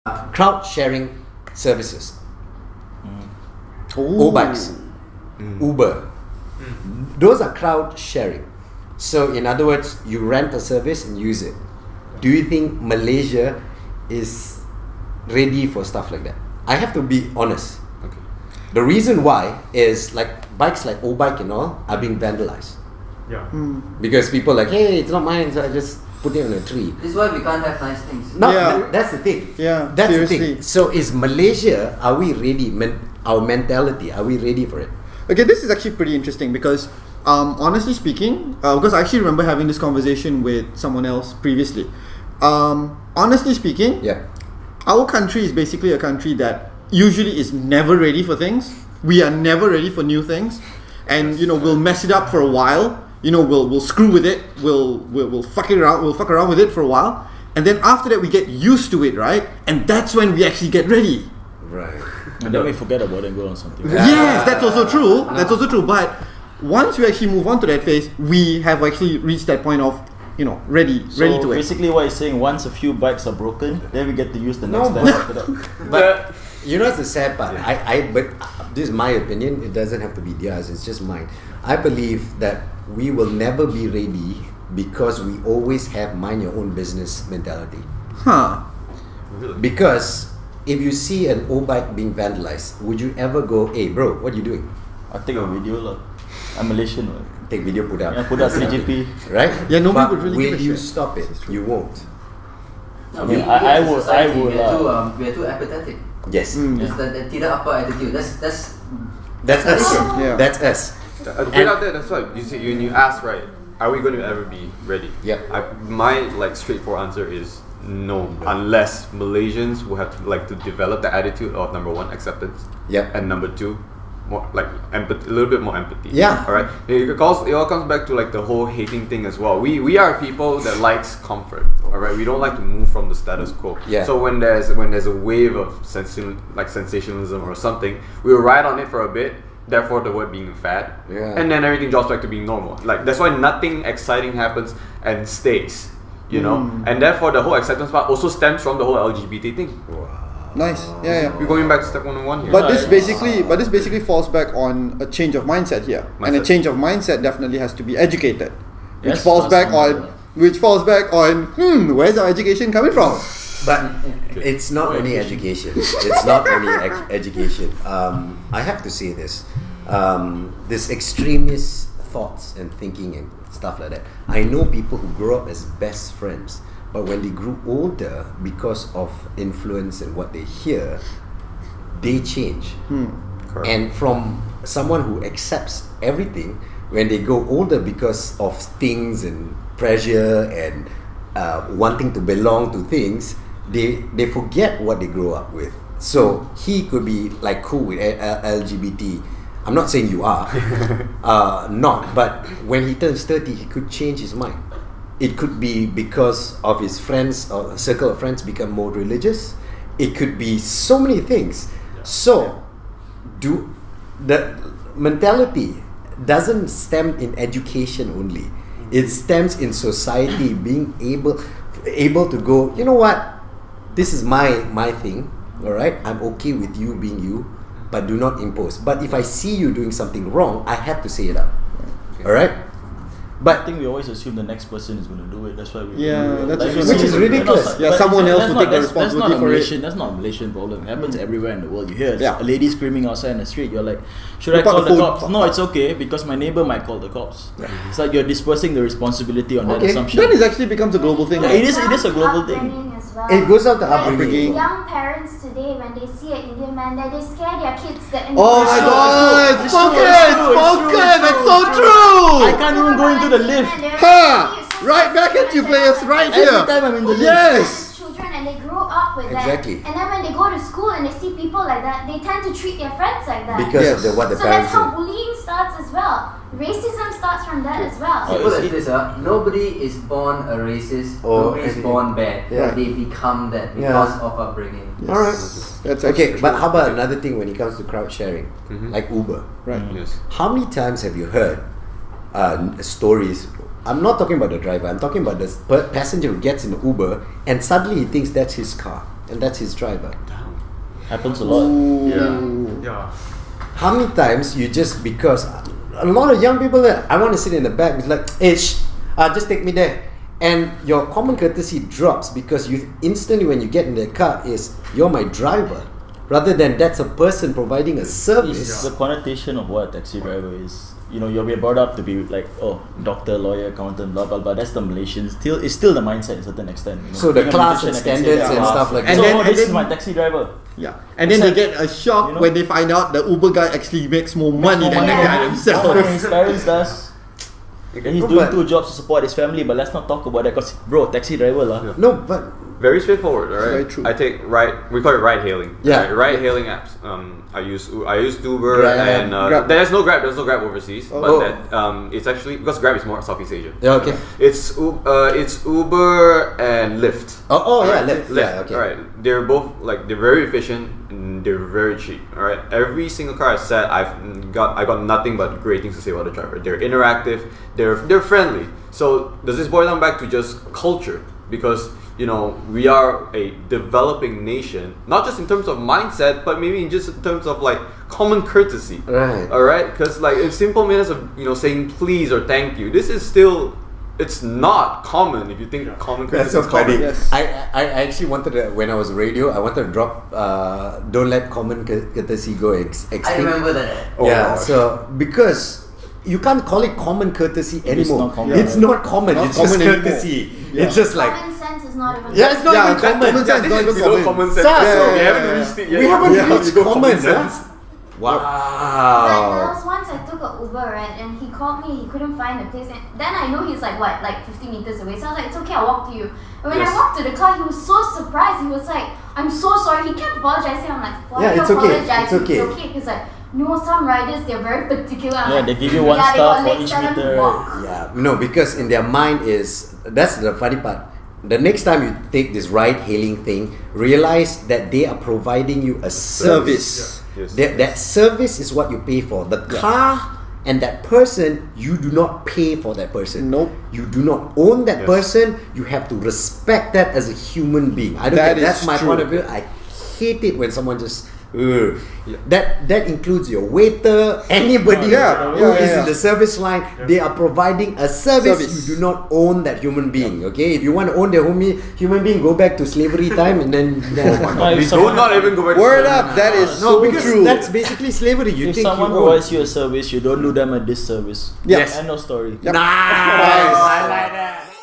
crowd sharing services. O-bikes, Uber. Those are crowd sharing. So in other words, you rent a service and use it. Do you think Malaysia is ready for stuff like that? I have to be honest. Okay. The reason why is like bikes like O-bike and all are being vandalized. Yeah. Because people are like, hey, it's not mine, so I just put it on a tree. This is why we can't have nice things. No, Yeah. that's the thing. Yeah, That's seriously. the thing. So is Malaysia, are we ready? Our mentality, are we ready for it? Okay, this is actually pretty interesting because, honestly speaking, because I actually remember having this conversation with someone else previously. Honestly speaking, Yeah. our country is basically a country that usually is never ready for things. We are never ready for new things, and we'll mess it up for a while. We'll screw with it. We'll fuck it around. We'll fuck around with it for a while, and then after that we get used to it, right? And that's when we actually get ready. Right. And then we forget about it and go on something. Yes, that's also true. That's also true. But once we actually move on to that phase, we have actually reached that point of, ready So to it. basically what he's saying, once a few bikes are broken, then we get to use the next No, bike after that. But you know what's the sad part? But this is my opinion. It doesn't have to be theirs. It's just mine. I believe that we will never be ready because we always have mind your own business mentality. Huh. Really? Because if you see an O-bike being vandalized, would you ever go, hey bro, what are you doing? I'll take a video lah. I'm Malaysian. Right? Take video, put up. Yeah, put up 3GP. Right? Yeah, nobody But would really give will a you shit. stop it? You won't. No, Yeah, we I as a would- society, I would, we are too apathetic. Yes. It's the tidak apa attitude. That's That's us. Yeah. That's us. Right out there, that's why you see when you ask, right? Are we going to ever be ready? Yep. My straightforward answer is no, unless Malaysians will have to develop the attitude of number one, acceptance, Yep. and number two, more like empathy, a little bit more empathy. Yeah. All right. It all comes back to the whole hating thing as well. We are people that likes comfort. All right. We don't like to move from the status quo. Yeah. So when there's a wave of sensationalism or something, we will ride on it for a bit. Therefore, the word being fad, Yeah. and then everything drops back to being normal. That's why nothing exciting happens and stays. And therefore the whole acceptance part also stems from the whole LGBT thing. Nice. Yeah. We're going back to step 101 here. But this basically falls back on a change of mindset here, and a Mindset. change of mindset definitely has to be educated, which Yes, falls back that's on where's our education coming from? But it's not only education. It's not only education. I have to say this. This extremist thoughts and thinking and stuff like that. I know people who grew up as best friends, but when they grew older, because of influence and what they hear, they change. Correct. And from someone who accepts everything, when they go older because of things and pressure and wanting to belong to things, they forget what they grew up with. So he could be cool with LGBT. I'm not saying you are, not. But when he turns 30, he could change his mind. It could be because of his friends or circle of friends become more religious. It could be so many things. So, the mentality doesn't stem in education only. It stems in society being able to go, you know what? This is my thing. All right, I'm okay with you being you, but do not impose. But if I see you doing something wrong, I have to say it up. All right. I But think we always assume the next person is going to do it. That's why we. Yeah, that's you which see- is ridiculous. Yeah, but someone else that's will not- take the that's- responsibility that's not a for it. Malaysian, That's not a Malaysian problem. It happens everywhere in the world. You hear Yeah. a lady screaming outside in the street. You're like, should I Report call the the phone. cops? No, it's okay because my neighbor might call the cops. It's like you're dispersing the responsibility on that Okay. assumption. Then it actually becomes a global thing. Yeah, it is a global thing. Well. it goes out to Like, upbringing. young parents today, when they see an Indian man, they scare their kids. Oh my God! It's Spoken! true, it's Spoken! true. That's so true! I can't even go into the lift. Ha! Right back at you, players! Right here! Every time I'm in the lift. Yes! Children, and they grow up with Exactly. that. And then when they go to school and they see people like that, they tend to treat their friends like that. Because Yes. of what the So that's parents how do. bullying starts as well. Racism starts from that as well. Simple as this, nobody is born a racist, Or nobody is anything. born bad. Yeah. They become that Yeah. because of upbringing. All right. That's Okay, actually but true. how about another thing when it comes to crowd sharing, like Uber? Right. Yes. How many times have you heard stories? I'm not talking about the driver. I'm talking about the passenger who gets in the Uber and suddenly he thinks that's his car. and that's his driver. Happens a lot. Yeah. How many times you just because a lot of young people that I want to sit in the back, it's like, hey, just take me there. And your common courtesy drops because you instantly when you get in the car is you're my driver, rather than that's a person providing a service. It's the connotation of what a taxi driver is. You know, you're brought up to be like, oh, doctor, lawyer, accountant, blah blah blah. That's the Malaysian. It's still the mindset to a certain extent. You know? So the Being a class musician, and I can say standards that. and stuff like And that. then- this and is then- my taxi driver. Yeah, and then they get a shock You know? when they find out the Uber guy actually makes more money than the guy himself. More than his parents does. And he's doing 2 jobs to support his family, but let's not talk about that because, bro, taxi driver lah. No, but Very straightforward, alright? Very true. I take we call it ride hailing. Yeah. Ride hailing apps. I use Uber Grab. and Grab. there's no Grab overseas, Oh. but that it's actually because Grab is more Southeast Asia. yeah, okay. It's Uber and Lyft. Oh yeah, Alright, Lyft. Yeah, okay. Alright, they're both they're very efficient and they're very cheap. Alright, every single car I set, I got nothing but great things to say about the driver. They're interactive, they're friendly. So does this boil down back to just culture? Because we are a developing nation, not just in terms of mindset, but maybe just in terms of common courtesy. Right. All right, because in simple manners of saying please or thank you, this is still. It's not common if you think common That's courtesy so is common. funny. Yes. I actually wanted to, when I was radio, I wanted to drop don't let common courtesy go extinct. I remember that. Oh, yeah, gosh. so because you can't call it common courtesy anymore. not common. It's not common. Not It's just common anymore. courtesy. Yeah. It's just like Common sense is not even. yeah, it's not Yeah, even common. common sense This not is even below common. common sense. Yeah, So we yeah, haven't yeah. reached it yet. We haven't Yeah. reached Below common, sense. huh? But there Wow. was once I took a Uber, right, and he called me, he couldn't find the place, and then I know he's like 50 meters away, so I was like, it's okay, I'll walk to you. And when Yes. I walked to the car, he was so surprised, he was like, I'm so sorry, he kept apologizing, I'm like, why Yeah, are you it's okay, apologizing? it's okay. It's okay. He's like, no, some riders, they're very particular. I'm Yeah, like, they give you one yeah, they star got for legs, each tell them to meter. walk. Yeah, no, because in their mind is that's the funny part. The next time you take this ride-hailing thing, realize that they are providing you a service. Yes. That service is what you pay for. The car and that person, you do not pay for that person. Nope. You do not own that Yes. person. You have to respect that as a human being. I don't That get, that's is my true. point of view. I hate it when someone just. That includes your waiter, anybody Yeah, who yeah, is yeah. in the service line. They are providing a service. Service. You do not own that human being. Okay, if you want to own the human being, go back to slavery time and then. No, if Do someone, not even go back to Word school. up, that is No, so because true. that's basically slavery. You if think someone you own. provides you a service, you don't do them a disservice. Yes. End of story. Yep. Nice. I like that.